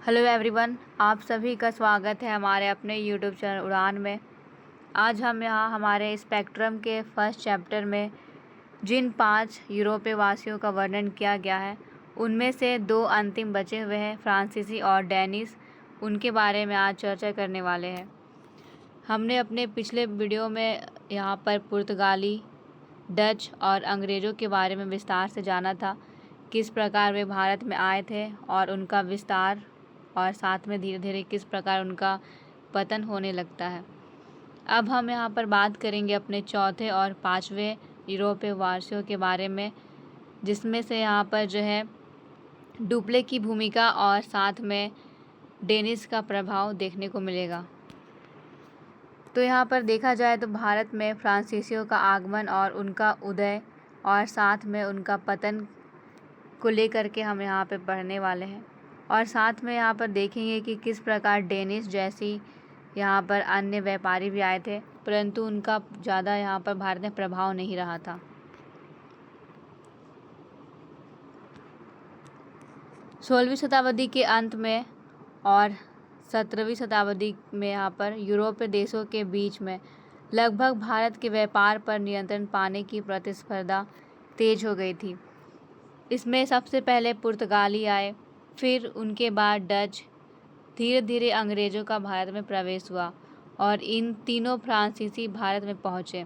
Hello everyone, आप सभी का स्वागत है हमारे अपने यूट्यूब चैनल उड़ान में। आज हम यहाँ हमारे स्पेक्ट्रम के फर्स्ट चैप्टर में जिन 5 यूरोपीय वासियों का वर्णन किया गया है उनमें से 2 अंतिम बचे हुए हैं, फ्रांसीसी और डेनिस। उनके बारे में आज चर्चा करने वाले हैं। हमने अपने पिछले वीडियो में यहाँ पर पुर्तगाली, डच और अंग्रेज़ों के बारे में विस्तार से जाना था, किस प्रकार वे भारत में आए थे और उनका विस्तार, और साथ में धीरे धीरे किस प्रकार उनका पतन होने लगता है। अब हम यहाँ पर बात करेंगे अपने चौथे और 5वें यूरोपीय वासियों के बारे में, जिसमें से यहाँ पर जो है डुप्ले की भूमिका और साथ में डेनिस का प्रभाव देखने को मिलेगा। तो यहाँ पर देखा जाए तो भारत में फ्रांसीसियों का आगमन और उनका उदय और साथ में उनका पतन को लेकर के हम यहाँ पे पढ़ने वाले हैं, और साथ में यहाँ पर देखेंगे कि किस प्रकार डेनिस जैसी यहाँ पर अन्य व्यापारी भी आए थे, परंतु उनका ज़्यादा यहाँ पर भारत में प्रभाव नहीं रहा था। सोलहवीं शताब्दी के अंत में और 17वीं शताब्दी में यहाँ पर यूरोपीय देशों के बीच में लगभग भारत के व्यापार पर नियंत्रण पाने की प्रतिस्पर्धा तेज हो गई थी। इसमें सबसे पहले पुर्तगाली आए, फिर उनके बाद डच, धीरे धीरे अंग्रेज़ों का भारत में प्रवेश हुआ और इन तीनों फ्रांसीसी भारत में पहुँचे।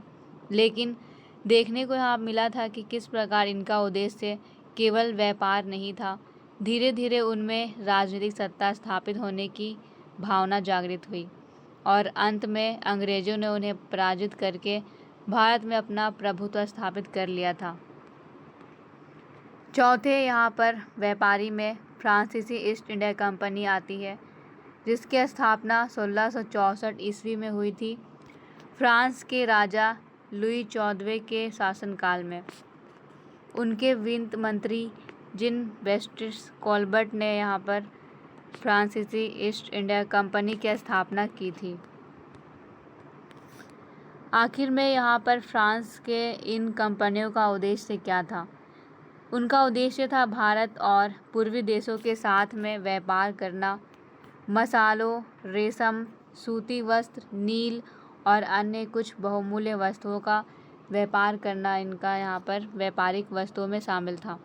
लेकिन देखने को यहाँ मिला था कि किस प्रकार इनका उद्देश्य केवल व्यापार नहीं था, धीरे धीरे उनमें राजनीतिक सत्ता स्थापित होने की भावना जागृत हुई और अंत में अंग्रेज़ों ने उन्हें पराजित करके भारत में अपना प्रभुत्व स्थापित कर लिया था। चौथे यहाँ पर व्यापारी में फ्रांसीसी ईस्ट इंडिया कंपनी आती है, जिसकी स्थापना 1664 ईस्वी में हुई थी, फ्रांस के राजा लुई 14वें के शासनकाल में। उनके वित्त मंत्री जीन बैप्टिस्ट कोलबर्ट ने यहाँ पर फ्रांसीसी ईस्ट इंडिया कंपनी की स्थापना की थी। आखिर में यहाँ पर फ्रांस के इन कंपनियों का उद्देश्य क्या था? उनका उद्देश्य था भारत और पूर्वी देशों के साथ में व्यापार करना, मसालों, रेशम, सूती वस्त्र, नील और अन्य कुछ बहुमूल्य वस्तुओं का व्यापार करना इनका यहाँ पर व्यापारिक वस्तुओं में शामिल था।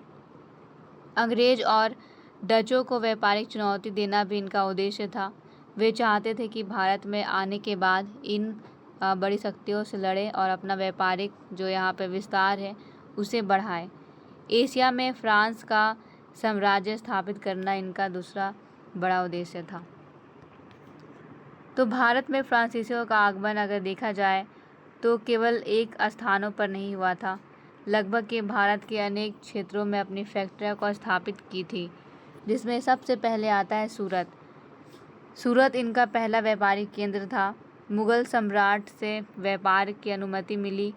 अंग्रेज और डचों को व्यापारिक चुनौती देना भी इनका उद्देश्य था। वे चाहते थे कि भारत में आने के बाद इन बड़ी शक्तियों से लड़े और अपना व्यापारिक जो यहाँ पर विस्तार है उसे बढ़ाए। एशिया में फ्रांस का साम्राज्य स्थापित करना इनका दूसरा बड़ा उद्देश्य था। तो भारत में फ्रांसीसियों का आगमन अगर देखा जाए तो केवल एक स्थानों पर नहीं हुआ था, लगभग के भारत के अनेक क्षेत्रों में अपनी फैक्ट्रियों को स्थापित की थी, जिसमें सबसे पहले आता है सूरत। सूरत इनका पहला व्यापारिक केंद्र था। मुग़ल सम्राट से व्यापार की अनुमति मिली।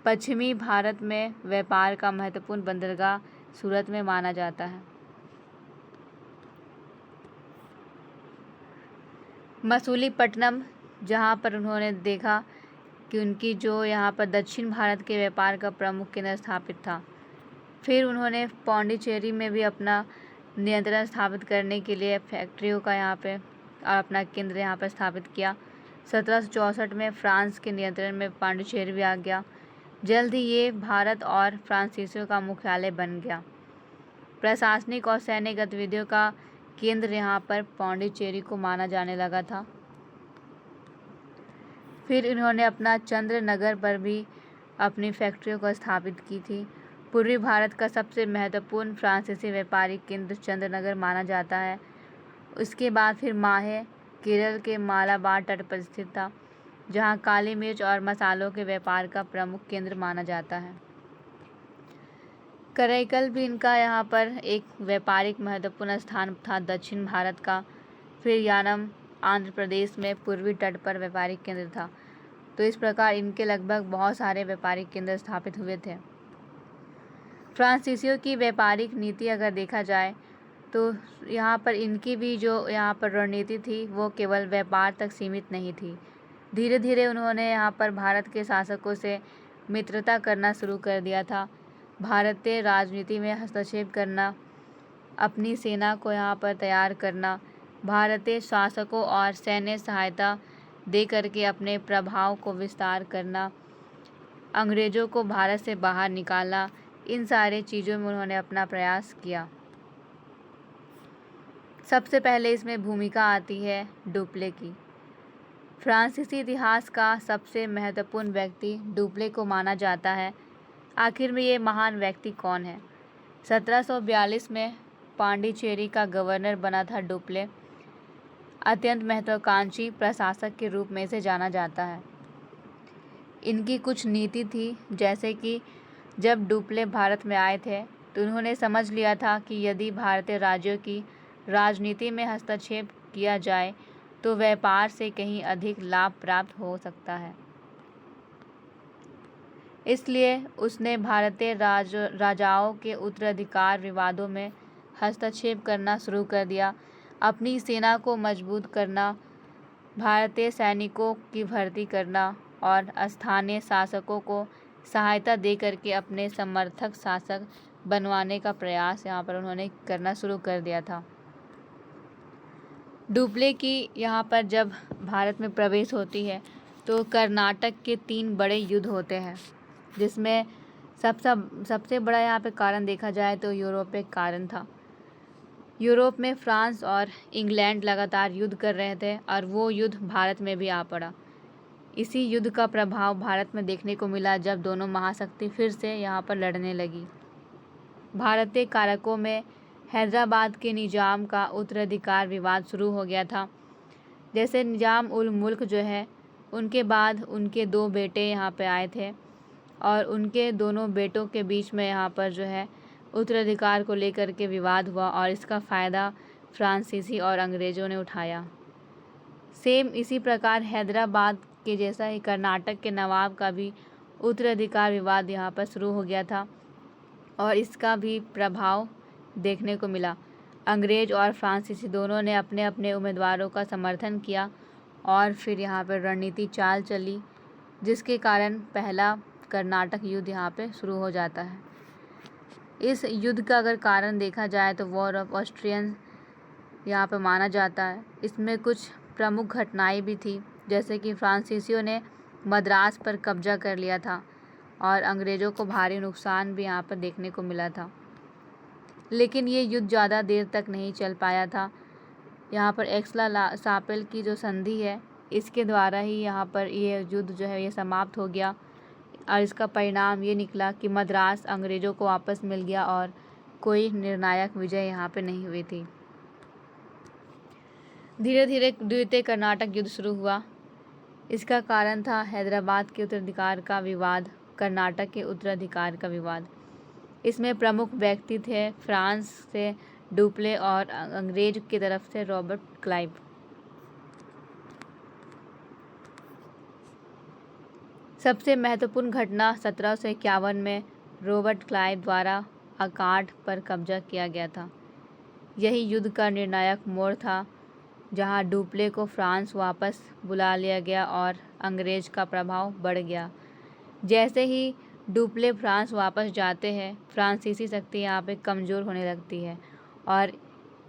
पश्चिमी भारत में व्यापार का महत्वपूर्ण बंदरगाह सूरत में माना जाता है। मसूलीपट्टनम, जहाँ पर उन्होंने देखा कि उनकी जो यहाँ पर दक्षिण भारत के व्यापार का प्रमुख केंद्र स्थापित था। फिर उन्होंने पौंडीचेरी में भी अपना नियंत्रण स्थापित करने के लिए फैक्ट्रियों का यहाँ पे और अपना केंद्र यहाँ पर स्थापित किया। 1764 में फ्रांस के नियंत्रण में पौंडीचेरी भी आ गया। जल्द ही ये भारत और फ्रांसीसियों का मुख्यालय बन गया। प्रशासनिक और सैन्य गतिविधियों का केंद्र यहाँ पर पौंडीचेरी को माना जाने लगा था। फिर इन्होंने अपना चंद्रनगर पर भी अपनी फैक्ट्रियों को स्थापित की थी। पूर्वी भारत का सबसे महत्वपूर्ण फ्रांसीसी व्यापारिक केंद्र चंद्रनगर माना जाता है। उसके बाद फिर माहे केरल के मालाबार तट पर स्थित था, जहाँ काली मिर्च और मसालों के व्यापार का प्रमुख केंद्र माना जाता है। कराईकल भी इनका यहाँ पर एक व्यापारिक महत्वपूर्ण स्थान था दक्षिण भारत का। फिर यानम आंध्र प्रदेश में पूर्वी तट पर व्यापारिक केंद्र था। तो इस प्रकार इनके लगभग बहुत सारे व्यापारिक केंद्र स्थापित हुए थे। फ्रांसीसियों की व्यापारिक नीति अगर देखा जाए तो यहाँ पर इनकी भी जो यहाँ पर रणनीति थी वो केवल व्यापार तक सीमित नहीं थी। धीरे धीरे उन्होंने यहाँ पर भारत के शासकों से मित्रता करना शुरू कर दिया था। भारतीय राजनीति में हस्तक्षेप करना, अपनी सेना को यहाँ पर तैयार करना, भारतीय शासकों और सैन्य सहायता दे करके अपने प्रभाव को विस्तार करना, अंग्रेज़ों को भारत से बाहर निकालना, इन सारे चीज़ों में उन्होंने अपना प्रयास किया। सबसे पहले इसमें भूमिका आती है डुप्ले की। फ्रांसीसी इतिहास का सबसे महत्वपूर्ण व्यक्ति डुप्ले को माना जाता है। आखिर में ये महान व्यक्ति कौन है? 1742 में पांडिचेरी का गवर्नर बना था डुप्ले। अत्यंत महत्वाकांक्षी प्रशासक के रूप में इसे जाना जाता है। इनकी कुछ नीति थी, जैसे कि जब डुप्ले भारत में आए थे तो उन्होंने समझ लिया था कि यदि भारतीय राज्यों की राजनीति में हस्तक्षेप किया जाए तो व्यापार से कहीं अधिक लाभ प्राप्त हो सकता है। इसलिए उसने भारतीय राजाओं के उत्तराधिकार विवादों में हस्तक्षेप करना शुरू कर दिया, अपनी सेना को मजबूत करना, भारतीय सैनिकों की भर्ती करना और स्थानीय शासकों को सहायता दे करके अपने समर्थक शासक बनवाने का प्रयास यहाँ पर उन्होंने करना शुरू कर दिया था। डुप्ले की यहाँ पर जब भारत में प्रवेश होती है तो कर्नाटक के 3 बड़े युद्ध होते हैं, जिसमें सबसे बड़ा यहाँ पे कारण देखा जाए तो यूरोपीय कारण था। यूरोप में फ्रांस और इंग्लैंड लगातार युद्ध कर रहे थे और वो युद्ध भारत में भी आ पड़ा। इसी युद्ध का प्रभाव भारत में देखने को मिला जब दोनों महाशक्ति फिर से यहाँ पर लड़ने लगी। भारतीय कारकों में हैदराबाद के निजाम का उत्तराधिकार विवाद शुरू हो गया था। जैसे निजाम उल मुल्क जो है, उनके बाद उनके 2 बेटे यहाँ पे आए थे और उनके दोनों बेटों के बीच में यहाँ पर जो है उत्तराधिकार को लेकर के विवाद हुआ और इसका फ़ायदा फ्रांसीसी और अंग्रेज़ों ने उठाया। सेम इसी प्रकार हैदराबाद के जैसा ही कर्नाटक के नवाब का भी उत्तराधिकार विवाद यहाँ पर शुरू हो गया था और इसका भी प्रभाव देखने को मिला। अंग्रेज़ और फ्रांसीसी दोनों ने अपने अपने उम्मीदवारों का समर्थन किया और फिर यहाँ पर रणनीति चाल चली, जिसके कारण पहला कर्नाटक युद्ध यहाँ पे शुरू हो जाता है। इस युद्ध का अगर कारण देखा जाए तो वॉर ऑफ ऑस्ट्रियन यहाँ पे माना जाता है। इसमें कुछ प्रमुख घटनाएं भी थी, जैसे कि फ्रांसीसियों ने मद्रास पर कब्जा कर लिया था और अंग्रेज़ों को भारी नुकसान भी यहाँ पर देखने को मिला था। लेकिन ये युद्ध ज़्यादा देर तक नहीं चल पाया था। यहाँ पर एक्सला-सापेल की जो संधि है, इसके द्वारा ही यहाँ पर ये युद्ध जो है ये समाप्त हो गया और इसका परिणाम ये निकला कि मद्रास अंग्रेज़ों को वापस मिल गया और कोई निर्णायक विजय यहाँ पे नहीं हुई थी। धीरे धीरे द्वितीय कर्नाटक युद्ध शुरू हुआ। इसका कारण था हैदराबाद के उत्तराधिकार का विवाद, कर्नाटक के उत्तराधिकार का विवाद। इसमें प्रमुख व्यक्ति थे फ्रांस से डुप्ले और अंग्रेज की तरफ से रॉबर्ट क्लाइव। सबसे महत्वपूर्ण घटना 1751 में रॉबर्ट क्लाइव द्वारा अकाड पर कब्जा किया गया था। यही युद्ध का निर्णायक मोड़ था, जहां डुप्ले को फ्रांस वापस बुला लिया गया और अंग्रेज का प्रभाव बढ़ गया। जैसे ही डुप्ले फ्रांस वापस जाते हैं, फ्रांसीसी शक्ति यहाँ पे कमज़ोर होने लगती है और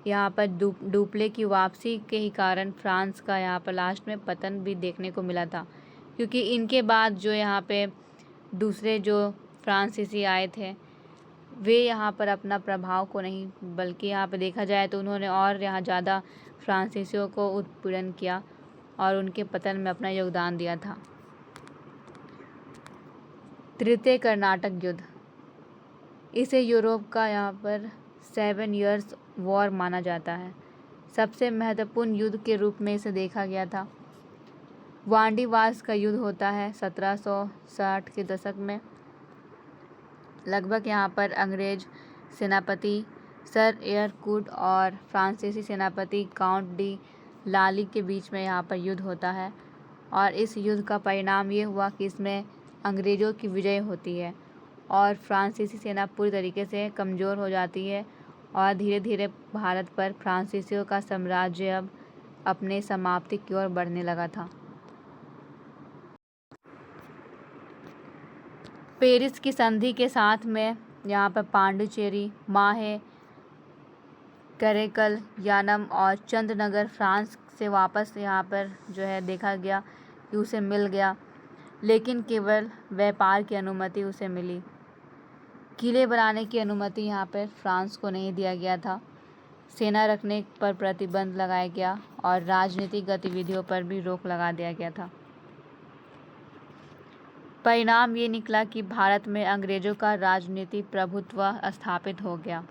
यहाँ पर डुप्ले की वापसी के ही कारण फ्रांस का यहाँ पर लास्ट में पतन भी देखने को मिला था, क्योंकि इनके बाद जो यहाँ पे दूसरे जो फ्रांसीसी आए थे वे यहाँ पर अपना प्रभाव को नहीं, बल्कि यहाँ पे देखा जाए तो उन्होंने और यहाँ ज़्यादा फ्रांसीसियों को उत्पीड़न किया और उनके पतन में अपना योगदान दिया था। तृतीय कर्नाटक युद्ध, इसे यूरोप का यहाँ पर 7 ईयर्स वॉर माना जाता है। सबसे महत्वपूर्ण युद्ध के रूप में इसे देखा गया था। वांडीवास का युद्ध होता है 1760 के दशक में। लगभग यहाँ पर अंग्रेज सेनापति सर एयरकूड और फ्रांसीसी सेनापति काउंट डी लाली के बीच में यहाँ पर युद्ध होता है और इस युद्ध का परिणाम ये हुआ कि इसमें अंग्रेज़ों की विजय होती है और फ्रांसीसी सेना पूरी तरीके से कमज़ोर हो जाती है और धीरे धीरे भारत पर फ्रांसीसियों का साम्राज्य अब अपने समाप्ति की ओर बढ़ने लगा था। पेरिस की संधि के साथ में यहाँ पर पांडिचेरी, माहे कैरेकल, यानम और चंदनगर फ्रांस से वापस यहाँ पर जो है देखा गया कि उसे मिल गया, लेकिन केवल व्यापार की अनुमति उसे मिली। किले बनाने की अनुमति यहाँ पर फ्रांस को नहीं दिया गया था। सेना रखने पर प्रतिबंध लगाया गया और राजनीतिक गतिविधियों पर भी रोक लगा दिया गया था। परिणाम ये निकला कि भारत में अंग्रेजों का राजनीतिक प्रभुत्व स्थापित हो गया।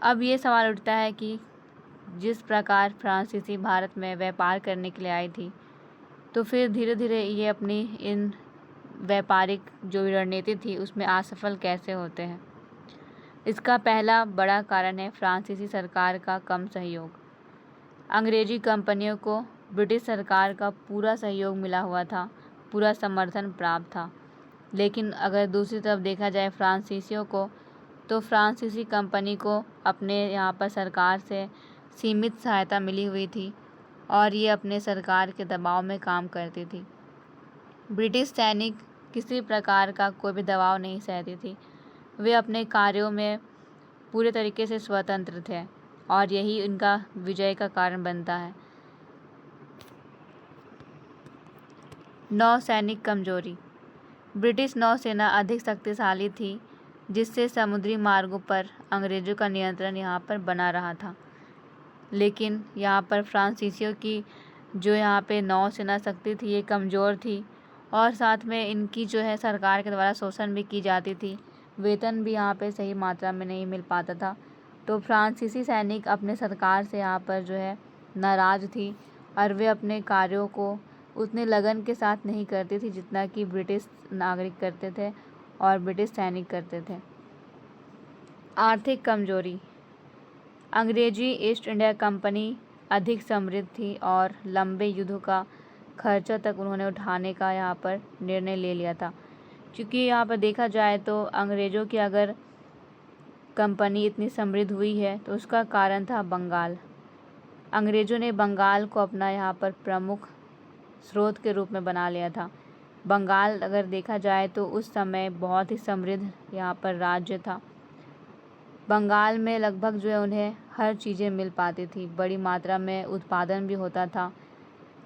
अब ये सवाल उठता है कि जिस प्रकार फ्रांसीसी भारत में व्यापार करने के लिए आई थी, तो फिर धीरे धीरे ये अपनी इन व्यापारिक जो रणनीति थी उसमें असफल कैसे होते हैं। इसका पहला बड़ा कारण है फ्रांसीसी सरकार का कम सहयोग। अंग्रेजी कंपनियों को ब्रिटिश सरकार का पूरा सहयोग मिला हुआ था, पूरा समर्थन प्राप्त था। लेकिन अगर दूसरी तरफ देखा जाए फ्रांसीसियों को, तो फ्रांसीसी कंपनी को अपने यहाँ पर सरकार से सीमित सहायता मिली हुई थी और ये अपने सरकार के दबाव में काम करती थी। ब्रिटिश सैनिक किसी प्रकार का कोई भी दबाव नहीं सहती थी। वे अपने कार्यों में पूरे तरीके से स्वतंत्र थे और यही उनका विजय का कारण बनता है। नौसैनिक कमजोरी। ब्रिटिश नौसेना अधिक शक्तिशाली थी, जिससे समुद्री मार्गों पर अंग्रेज़ों का नियंत्रण यहाँ पर बना रहा था। लेकिन यहाँ पर फ्रांसीसियों की जो यहाँ पे नौसेना शक्ति थी ये कमज़ोर थी और साथ में इनकी जो है सरकार के द्वारा शोषण भी की जाती थी। वेतन भी यहाँ पे सही मात्रा में नहीं मिल पाता था। तो फ्रांसीसी सैनिक अपने सरकार से यहाँ पर जो है नाराज़ थी और वे अपने कार्यों को उतने लगन के साथ नहीं करती थी जितना कि ब्रिटिश नागरिक करते थे और ब्रिटिश सैनिक करते थे। आर्थिक कमजोरी। अंग्रेजी ईस्ट इंडिया कंपनी अधिक समृद्ध थी और लंबे युद्धों का खर्चा तक उन्होंने उठाने का यहाँ पर निर्णय ले लिया था। क्योंकि यहाँ पर देखा जाए तो अंग्रेज़ों की अगर कंपनी इतनी समृद्ध हुई है तो उसका कारण था बंगाल। अंग्रेज़ों ने बंगाल को अपना यहाँ पर प्रमुख स्रोत के रूप में बना लिया था। बंगाल अगर देखा जाए तो उस समय बहुत ही समृद्ध यहाँ पर राज्य था। बंगाल में लगभग जो है उन्हें हर चीज़ें मिल पाती थी, बड़ी मात्रा में उत्पादन भी होता था।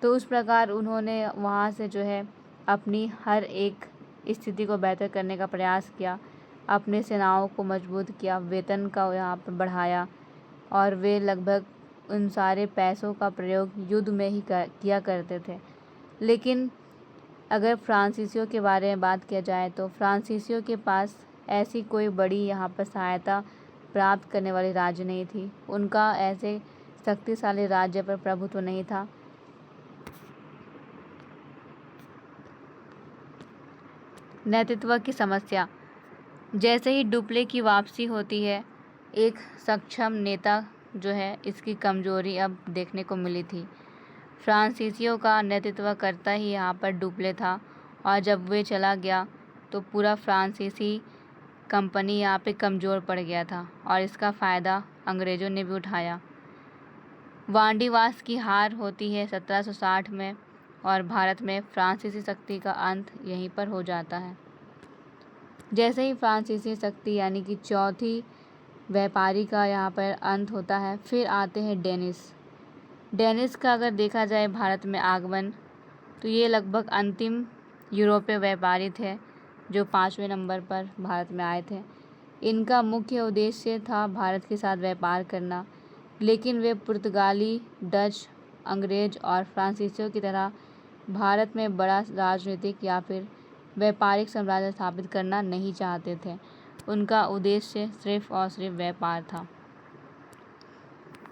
तो उस प्रकार उन्होंने वहाँ से जो है अपनी हर एक स्थिति को बेहतर करने का प्रयास किया, अपने सेनाओं को मजबूत किया, वेतन का यहाँ पर बढ़ाया और वे लगभग उन सारे पैसों का प्रयोग युद्ध में ही किया करते थे। लेकिन अगर फ्रांसीसियों के बारे में बात किया जाए तो फ्रांसीसियों के पास ऐसी कोई बड़ी यहाँ पर सहायता प्राप्त करने वाली राज्य नहीं थी। उनका ऐसे शक्तिशाली राज्य पर प्रभुत्व नहीं था। नेतृत्व की समस्या। जैसे ही डुप्ले की वापसी होती है, एक सक्षम नेता जो है इसकी कमजोरी अब देखने को मिली थी। फ्रांसीसियों का नेतृत्व करता ही यहाँ पर डुप्ले था और जब वे चला गया तो पूरा फ्रांसीसी कंपनी यहाँ पे कमज़ोर पड़ गया था और इसका फ़ायदा अंग्रेज़ों ने भी उठाया। वांडीवास की हार होती है 1760 में और भारत में फ्रांसीसी शक्ति का अंत यहीं पर हो जाता है। जैसे ही फ्रांसीसी शक्ति यानी कि चौथी व्यापारी का यहाँ पर अंत होता है, फिर आते हैं डेनिस का अगर देखा जाए भारत में आगमन, तो ये लगभग अंतिम यूरोपीय व्यापारी थे जो 5वें नंबर पर भारत में आए थे। इनका मुख्य उद्देश्य था भारत के साथ व्यापार करना, लेकिन वे पुर्तगाली, डच, अंग्रेज और फ्रांसीसियों की तरह भारत में बड़ा राजनीतिक या फिर व्यापारिक साम्राज्य स्थापित करना नहीं चाहते थे। उनका उद्देश्य सिर्फ और सिर्फ व्यापार था।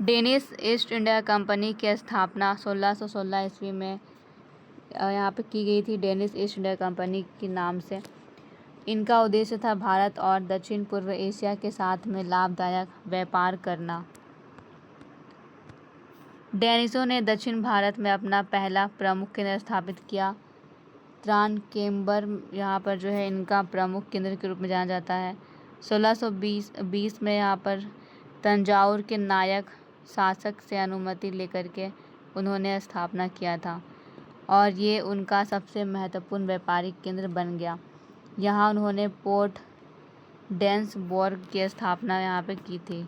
डेनिश ईस्ट इंडिया कंपनी की स्थापना 1616 ईस्वी में यहाँ पे की गई थी, डेनिश ईस्ट इंडिया कंपनी के नाम से। इनका उद्देश्य था भारत और दक्षिण पूर्व एशिया के साथ में लाभदायक व्यापार करना। डेनिशों ने दक्षिण भारत में अपना पहला प्रमुख केंद्र स्थापित किया। त्रानकेम्बर यहाँ पर जो है इनका प्रमुख केंद्र के रूप में जाना जाता है। 1620 में यहाँ पर तंजावुर के नायक शासक से अनुमति लेकर के उन्होंने स्थापना किया था और ये उनका सबसे महत्वपूर्ण व्यापारिक केंद्र बन गया। यहाँ उन्होंने पोर्ट डेंसबर्ग की स्थापना यहाँ पे की थी।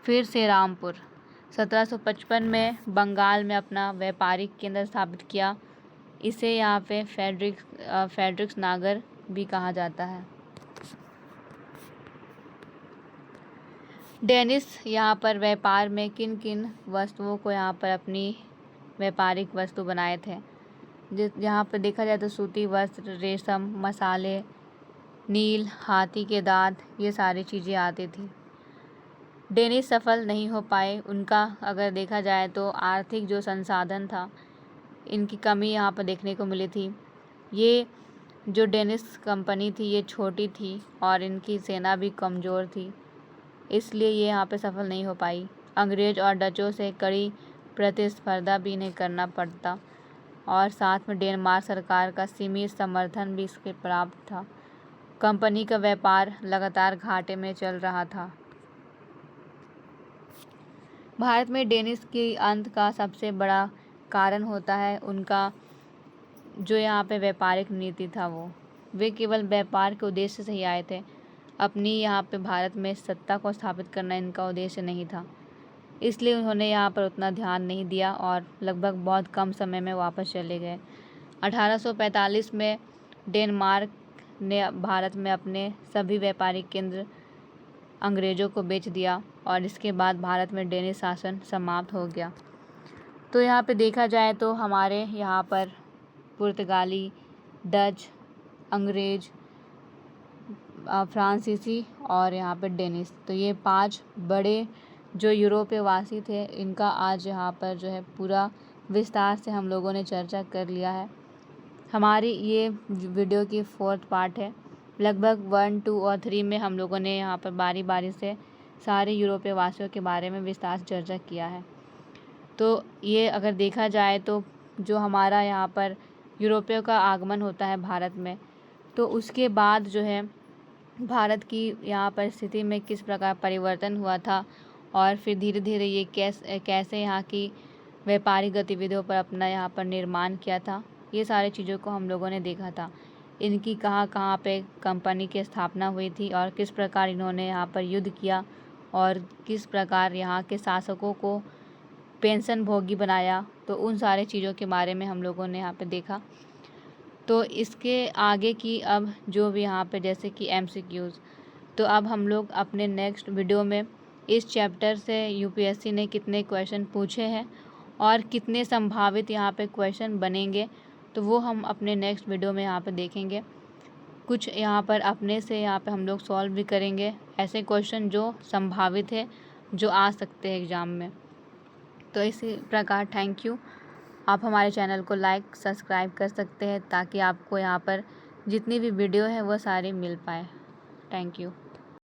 फिर से रामपुर। 1755 में बंगाल में अपना व्यापारिक केंद्र स्थापित किया। इसे यहाँ पे फेडरिक्स नागर भी कहा जाता है। डेनिस यहाँ पर व्यापार में किन किन वस्तुओं को यहाँ पर अपनी व्यापारिक वस्तु बनाए थे। यहाँ पर देखा जाए तो सूती वस्त्र, रेशम, मसाले, नील, हाथी के दांत, ये सारी चीज़ें आती थी। डेनिस सफल नहीं हो पाए। उनका अगर देखा जाए तो आर्थिक जो संसाधन था, इनकी कमी यहाँ पर देखने को मिली थी। ये जो डेनिस कंपनी थी ये छोटी थी और इनकी सेना भी कमज़ोर थी, इसलिए ये यहाँ पे सफल नहीं हो पाई। अंग्रेज और डचों से कड़ी प्रतिस्पर्धा भी इन्हें करना पड़ता और साथ में डेनमार्क सरकार का सीमित समर्थन भी इसके प्राप्त था। कंपनी का व्यापार लगातार घाटे में चल रहा था। भारत में डेनिस की अंत का सबसे बड़ा कारण होता है उनका जो यहाँ पे व्यापारिक नीति था। वे केवल व्यापार के उद्देश्य से ही आए थे। अपनी यहाँ पे भारत में सत्ता को स्थापित करना इनका उद्देश्य नहीं था, इसलिए उन्होंने यहाँ पर उतना ध्यान नहीं दिया और लगभग बहुत कम समय में वापस चले गए। 1845 में डेनमार्क ने भारत में अपने सभी व्यापारिक केंद्र अंग्रेज़ों को बेच दिया और इसके बाद भारत में डेनिस शासन समाप्त हो गया। तो यहाँ पे देखा जाए तो हमारे यहाँ पर पुर्तगाली, डच, अंग्रेज, फ्रांसीसी और यहाँ पे डेनिस, तो ये 5 बड़े जो यूरोपीय वासी थे, इनका आज यहाँ पर जो है पूरा विस्तार से हम लोगों ने चर्चा कर लिया है। हमारी ये वीडियो की 4th पार्ट है। लगभग 1, 2 और 3 में हम लोगों ने यहाँ पर बारी बारी से सारे यूरोपीय वासियों के बारे में विस्तार से चर्चा किया है। तो ये अगर देखा जाए तो जो हमारा यहाँ पर यूरोपियों का आगमन होता है भारत में, तो उसके बाद जो है भारत की यहाँ पर स्थिति में किस प्रकार परिवर्तन हुआ था और फिर धीरे धीरे ये कैसे यहाँ की व्यापारिक गतिविधियों पर अपना यहाँ पर निर्माण किया था, ये सारी चीज़ों को हम लोगों ने देखा था। इनकी कहाँ कहाँ पे कंपनी की स्थापना हुई थी और किस प्रकार इन्होंने यहाँ पर युद्ध किया और किस प्रकार यहाँ के शासकों को पेंशन भोगी बनाया, तो उन सारे चीज़ों के बारे में हम लोगों ने यहाँ पे देखा। तो इसके आगे की अब जो भी यहाँ पे जैसे कि MCQs, तो अब हम लोग अपने नेक्स्ट वीडियो में इस चैप्टर से UPSC ने कितने क्वेश्चन पूछे हैं और कितने संभावित यहाँ पे क्वेश्चन बनेंगे, तो वो हम अपने नेक्स्ट वीडियो में यहाँ पे देखेंगे। कुछ यहाँ पर अपने से यहाँ पे हम लोग सॉल्व भी करेंगे ऐसे क्वेश्चन जो संभावित है, जो आ सकते हैं एग्ज़ाम में। तो इसी प्रकार थैंक यू। आप हमारे चैनल को लाइक, सब्सक्राइब कर सकते हैं ताकि आपको यहाँ पर जितनी भी वीडियो है वो सारी मिल पाए। Thank you.